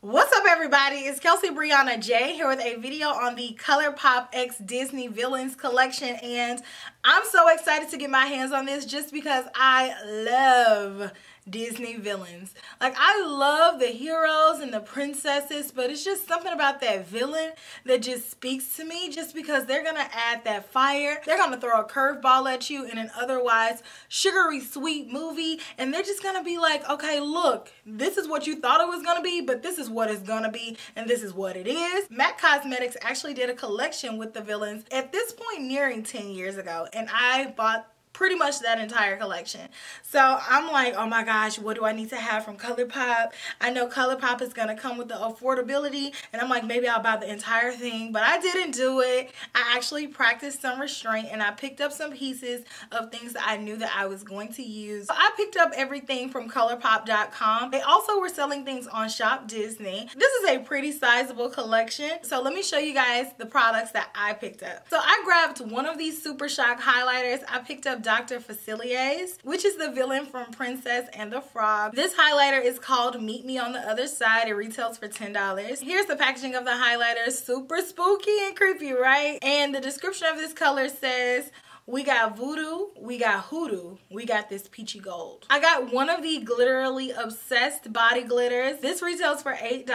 What's up, everybody? It's Kelsee Briana J here with a video on the Colourpop X Disney Villains collection, and I'm so excited to get my hands on this just because I love Disney villains. Like, I love the heroes and the princesses, but it's just something about that villain that just speaks to me, just because they're gonna add that fire. They're gonna throw a curveball at you in an otherwise sugary sweet movie, and they're just gonna be like, okay, look, this is what you thought it was gonna be, but this is what it's gonna be, and this is what it is. MAC Cosmetics actually did a collection with the villains at this point nearing 10 years ago, and I bought pretty much that entire collection. So I'm like, oh my gosh, what do I need to have from Colourpop? I know Colourpop is gonna come with the affordability, and I'm like, maybe I'll buy the entire thing, but I didn't do it. I actually practiced some restraint, and I picked up some pieces of things that I knew that I was going to use. So I picked up everything from Colourpop.com. They also were selling things on Shop Disney. This is a pretty sizable collection, so let me show you guys the products that I picked up. So I grabbed one of these SUPERSHOCK highlighters. I picked up Dr. Facilier's, which is the villain from Princess and the Frog. This highlighter is called Meet Me on the Other Side. It retails for $10. Here's the packaging of the highlighter. Super spooky and creepy, right? And the description of this color says, we got voodoo, we got hoodoo, we got this peachy gold. I got one of the Glitterally Obsessed body glitters. This retails for $8,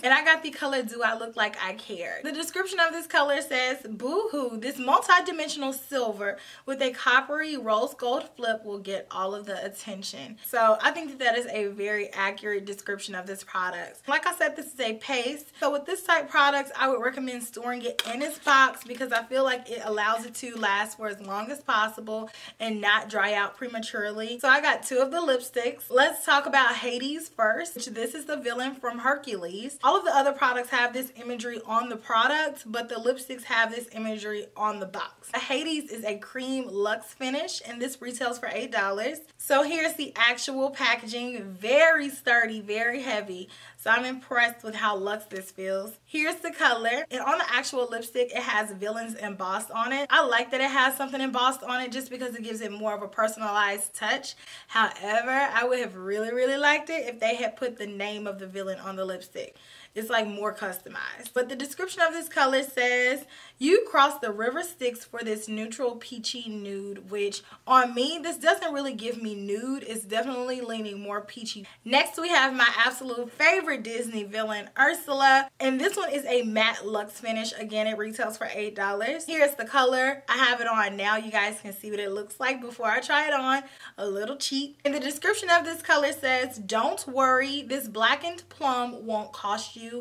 and I got the color Do I Look Like I Cared. The description of this color says, boo-hoo, this multi-dimensional silver with a coppery rose gold flip will get all of the attention. So I think that is a very accurate description of this product. Like I said, this is a paste. So with this type product, I would recommend storing it in its box because I feel like it allows it to last for as long as possible and not dry out prematurely. So I got two of the lipsticks. Let's talk about Hades first. This is the villain from Hercules. All of the other products have this imagery on the product, but the lipsticks have this imagery on the box. Hades is a cream luxe finish, and this retails for $8. So here's the actual packaging. Very sturdy, very heavy. So I'm impressed with how luxe this feels. Here's the color, and on the actual lipstick, it has villains embossed on it. I like that it has something embossed on it just because it gives it more of a personalized touch. However, I would have really liked it if they had put the name of the villain on the lipstick. It's like more customized. But the description of this color says, you cross the river Styx for this neutral peachy nude, which on me, this doesn't really give me nude. It's definitely leaning more peachy. Next, we have my absolute favorite Disney villain, Ursula. And this one is a matte luxe finish. Again, it retails for $8. Here's the color. I have it on now. You guys can see what it looks like before I try it on. A little cheat. And the description of this color says, don't worry, this blackened plum won't cost you your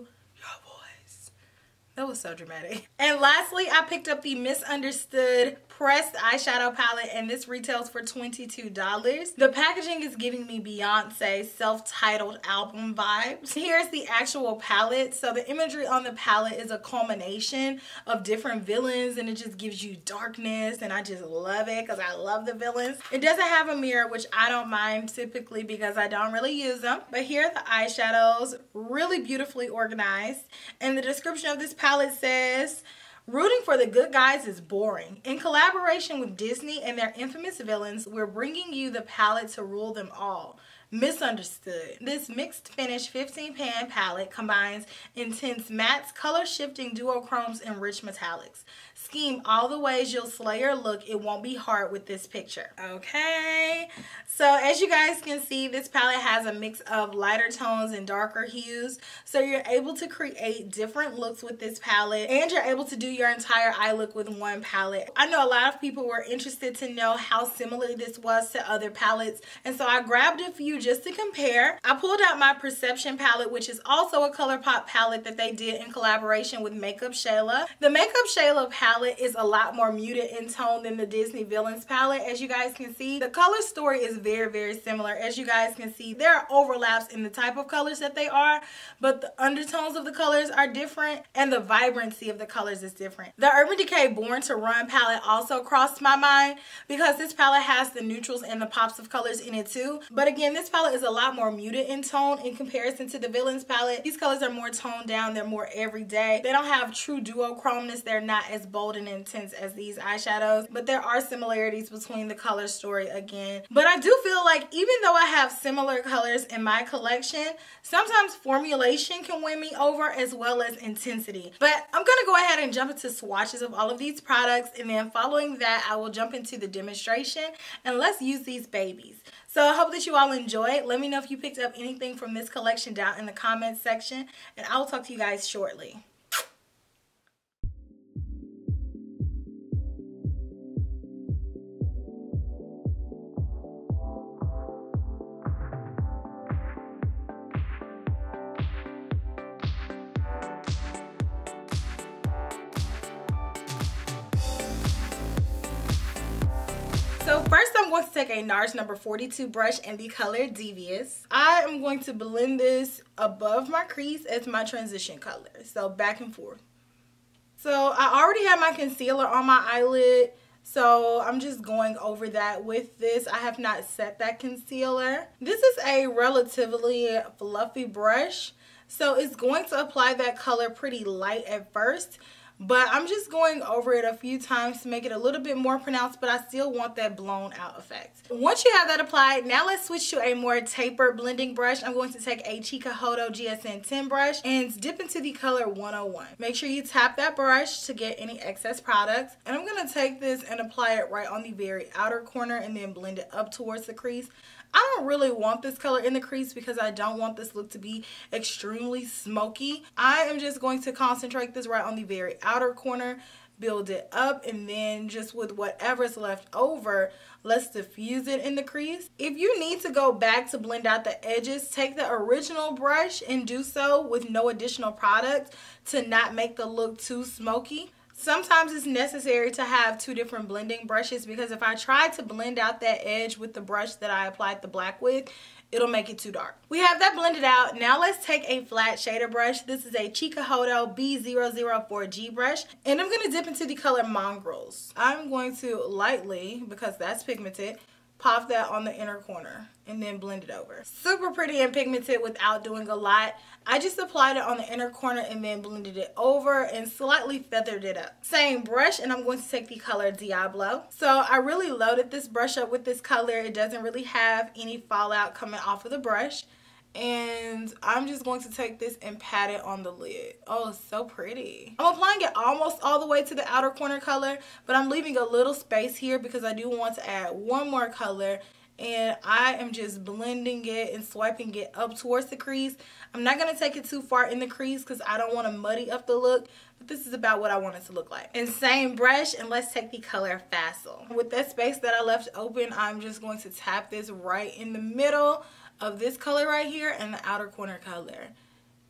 voice. That was so dramatic. And lastly, I picked up the Misunderstood pressed eyeshadow palette, and this retails for $22. The packaging is giving me Beyonce's self-titled album vibes. Here's the actual palette. So the imagery on the palette is a culmination of different villains, and it just gives you darkness, and I just love it because I love the villains. It doesn't have a mirror, which I don't mind typically because I don't really use them. But here are the eyeshadows, really beautifully organized. And the description of this palette says, rooting for the good guys is boring. In collaboration with Disney and their infamous villains, we're bringing you the palette to rule them all. Misunderstood. This mixed finish 15 pan palette combines intense mattes, color shifting duochromes, and rich metallics. Scheme all the ways you'll slay your look. It won't be hard with this picture. Okay, so as you guys can see, this palette has a mix of lighter tones and darker hues, so you're able to create different looks with this palette, and you're able to do your entire eye look with one palette. I know a lot of people were interested to know how similar this was to other palettes, and so I grabbed a few just to compare. I pulled out my Perception palette, which is also a Colourpop palette that they did in collaboration with Makeup Shayla. The Makeup Shayla palette is a lot more muted in tone than the Disney Villains palette. As you guys can see, the color story is very similar. As you guys can see, there are overlaps in the type of colors that they are, but the undertones of the colors are different, and the vibrancy of the colors is different. The Urban Decay Born to Run palette also crossed my mind because this palette has the neutrals and the pops of colors in it too. But again, this palette is a lot more muted in tone in comparison to the Villains palette. These colors are more toned down. They're more everyday. They don't have true duochromeness. They're not as bold and intense as these eyeshadows, but there are similarities between the color story again. But I do feel like even though I have similar colors in my collection, sometimes formulation can win me over as well as intensity. But I'm gonna go ahead and jump into swatches of all of these products, and then following that I will jump into the demonstration and let's use these babies. So I hope that you all enjoyed. Let me know if you picked up anything from this collection down in the comments section, and I will talk to you guys shortly. So first I'm going to take a NARS number 42 brush in the color Devious. I am going to blend this above my crease as my transition color. So back and forth. So I already have my concealer on my eyelid. So I'm just going over that with this. I have not set that concealer. This is a relatively fluffy brush. So it's going to apply that color pretty light at first. But I'm just going over it a few times to make it a little bit more pronounced, but I still want that blown out effect. Once you have that applied, now let's switch to a more tapered blending brush. I'm going to take a Chikuhodo GSN 10 brush and dip into the color 101. Make sure you tap that brush to get any excess products. And I'm going to take this and apply it right on the very outer corner and then blend it up towards the crease. I don't really want this color in the crease because I don't want this look to be extremely smoky. I am just going to concentrate this right on the very outer corner, build it up, and then just with whatever's left over, let's diffuse it in the crease. If you need to go back to blend out the edges, take the original brush and do so with no additional product to not make the look too smoky. Sometimes it's necessary to have two different blending brushes because if I try to blend out that edge with the brush that I applied the black with, it'll make it too dark. We have that blended out. Now let's take a flat shader brush. This is a Chikuhodo B004G brush, and I'm going to dip into the color Mongrels. I'm going to lightly, because that's pigmented, pop that on the inner corner and then blend it over. Super pretty and pigmented without doing a lot. I just applied it on the inner corner and then blended it over and slightly feathered it up. Same brush, and I'm going to take the color Diablo. So I really loaded this brush up with this color. It doesn't really have any fallout coming off of the brush. And I'm just going to take this and pat it on the lid. Oh, it's so pretty. I'm applying it almost all the way to the outer corner color, but I'm leaving a little space here because I do want to add one more color. And I am just blending it and swiping it up towards the crease. I'm not going to take it too far in the crease because I don't want to muddy up the look, but this is about what I want it to look like. And same brush, and let's take the color Facile. With that space that I left open, I'm just going to tap this right in the middle of this color right here and the outer corner color.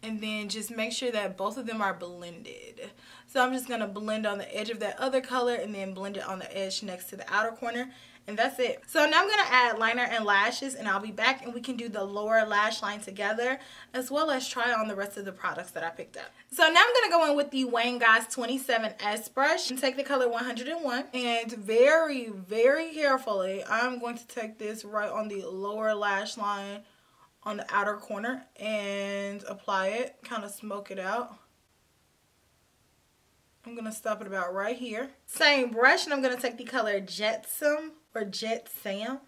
And then just make sure that both of them are blended. So I'm just going to blend on the edge of that other color and then blend it on the edge next to the outer corner. And that's it. So now I'm going to add liner and lashes, and I'll be back and we can do the lower lash line together as well as try on the rest of the products that I picked up. So now I'm going to go in with the Wayne Goss 27S brush and take the color 101, and very, very carefully I'm going to take this right on the lower lash line on the outer corner and apply it, kind of smoke it out. I'm going to stop it about right here. Same brush, and I'm going to take the color Jetsam or Jet Sam.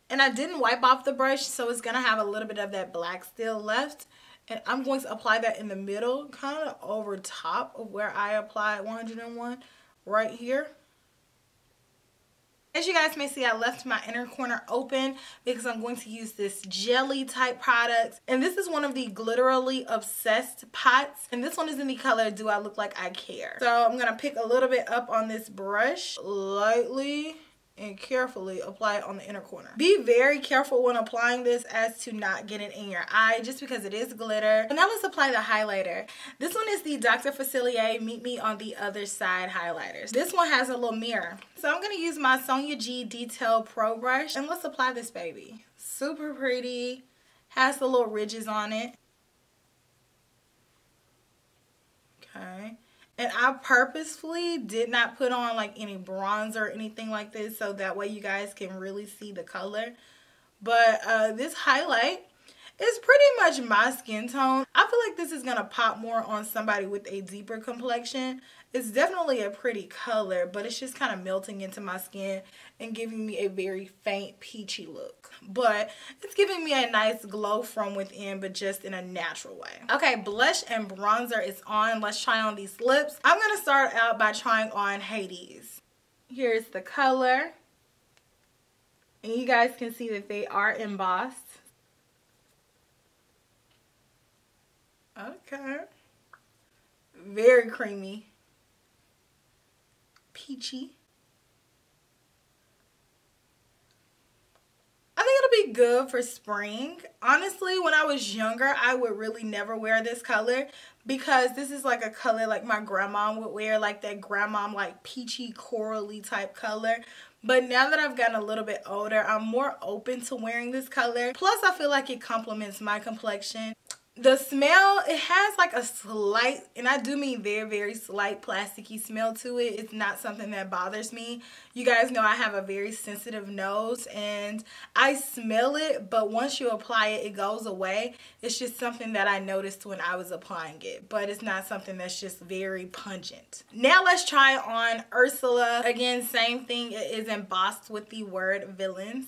And I didn't wipe off the brush, so it's going to have a little bit of that black still left. And I'm going to apply that in the middle, kind of over top of where I applied 101, right here. As you guys may see, I left my inner corner open because I'm going to use this jelly type product. And this is one of the Glitterally Obsessed pots. And this one is in the color Do I Look Like I Care? So I'm going to pick a little bit up on this brush, lightly and carefully apply it on the inner corner. Be very careful when applying this as to not get it in your eye, just because it is glitter. And now let's apply the highlighter. This one is the Dr. Facilier Meet Me on the Other Side highlighters. This one has a little mirror. So I'm going to use my Sonia G Detail Pro brush, and let's apply this baby. Super pretty. Has the little ridges on it. Okay. And I purposefully did not put on like any bronzer or anything like this, so that way you guys can really see the color. but this highlight is pretty much my skin tone. I feel like this is gonna pop more on somebody with a deeper complexion. It's definitely a pretty color, but it's just kind of melting into my skin and giving me a very faint peachy look. But it's giving me a nice glow from within, but just in a natural way. Okay, blush and bronzer is on. Let's try on these lips. I'm gonna start out by trying on Hades. Here's the color. And you guys can see that they are embossed. Okay. Very creamy. Peachy. I think it'll be good for spring. Honestly, when I was younger, I would really never wear this color because this is like a color like my grandma would wear, like that grandma like peachy corally type color. But now that I've gotten a little bit older, I'm more open to wearing this color. Plus, I feel like it complements my complexion. The smell, it has like a slight, and I do mean very, very slight plasticky smell to it. It's not something that bothers me. You guys know I have a very sensitive nose and I smell it, but once you apply it, it goes away. It's just something that I noticed when I was applying it, but it's not something that's just very pungent. Now let's try on Ursula. Again, same thing. It is embossed with the word villains.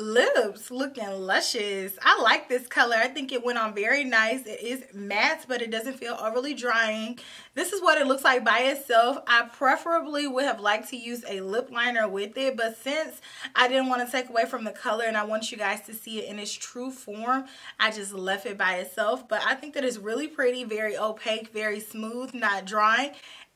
Lips looking luscious. I like this color. I think it went on very nice. It is matte, but it doesn't feel overly drying. This is what it looks like by itself. I preferably would have liked to use a lip liner with it, but since I didn't want to take away from the color and I want you guys to see it in its true form, I just left it by itself. But I think that it's really pretty, very opaque, very smooth, not drying.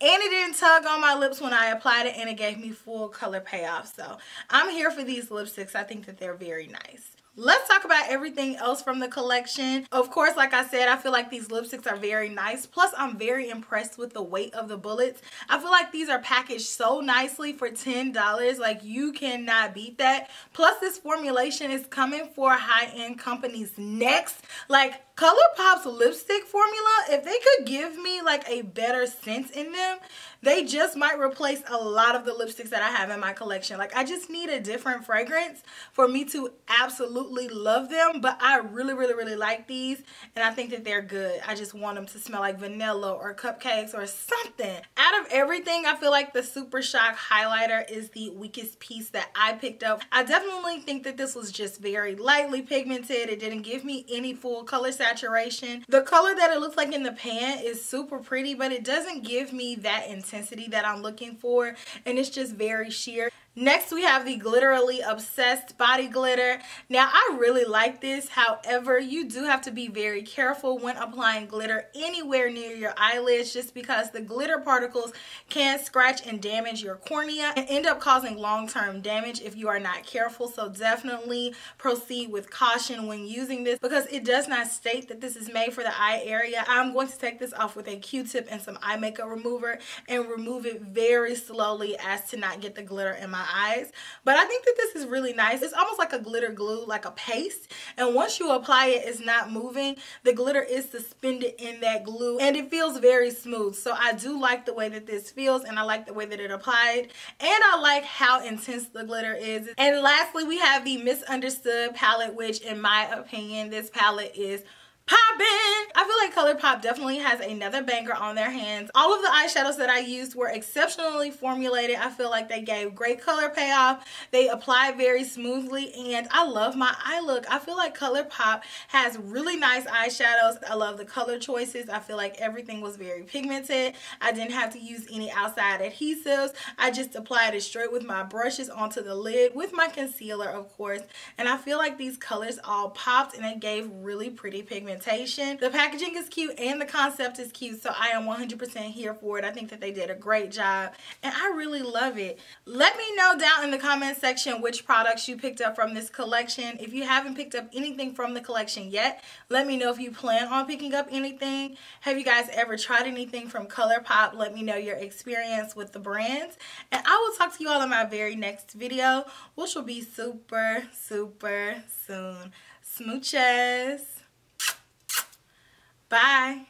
And it didn't tug on my lips when I applied it, and it gave me full color payoff. So I'm here for these lipsticks. I think that they're very nice. Let's talk about everything else from the collection. Of course, like I said, I feel like these lipsticks are very nice. Plus, I'm very impressed with the weight of the bullets. I feel like these are packaged so nicely for $10. Like, you cannot beat that. Plus, this formulation is coming for high-end companies next. Like, Colourpop's lipstick formula, if they could give me like a better scent in them, they just might replace a lot of the lipsticks that I have in my collection. Like, I just need a different fragrance for me to absolutely love them. But I really, really, really like these, and I think that they're good. I just want them to smell like vanilla or cupcakes or something. Out of everything, I feel like the SUPERSHOCK highlighter is the weakest piece that I picked up. I definitely think that this was just very lightly pigmented. It didn't give me any full color saturation. The color that it looks like in the pan is super pretty, but it doesn't give me that intensity that I'm looking for, and it's just very sheer. Next, we have the Glitterally Obsessed Body Glitter. Now, I really like this. However, you do have to be very careful when applying glitter anywhere near your eyelids, just because the glitter particles can scratch and damage your cornea and end up causing long-term damage if you are not careful. So definitely proceed with caution when using this, because it does not state that this is made for the eye area. I'm going to take this off with a Q-tip and some eye makeup remover and remove it very slowly as to not get the glitter in my eyes. But I think that this is really nice. It's almost like a glitter glue, like a paste, and once you apply it, it's not moving. The glitter is suspended in that glue and it feels very smooth. So I do like the way that this feels, and I like the way that it applied, and I like how intense the glitter is. And lastly, we have the Misunderstood palette, which in my opinion, this palette is poppin'. I feel like Colourpop definitely has another banger on their hands. All of the eyeshadows that I used were exceptionally formulated. I feel like they gave great color payoff. They applied very smoothly, and I love my eye look. I feel like Colourpop has really nice eyeshadows. I love the color choices. I feel like everything was very pigmented. I didn't have to use any outside adhesives. I just applied it straight with my brushes onto the lid with my concealer, of course. And I feel like these colors all popped, and it gave really pretty pigment. The packaging is cute and the concept is cute, so I am 100% here for it. I think that they did a great job and I really love it. Let me know down in the comment section which products you picked up from this collection. If you haven't picked up anything from the collection yet, let me know if you plan on picking up anything. Have you guys ever tried anything from Colourpop? Let me know your experience with the brands, and I will talk to you all in my very next video, which will be super, super soon. Smooches. Bye.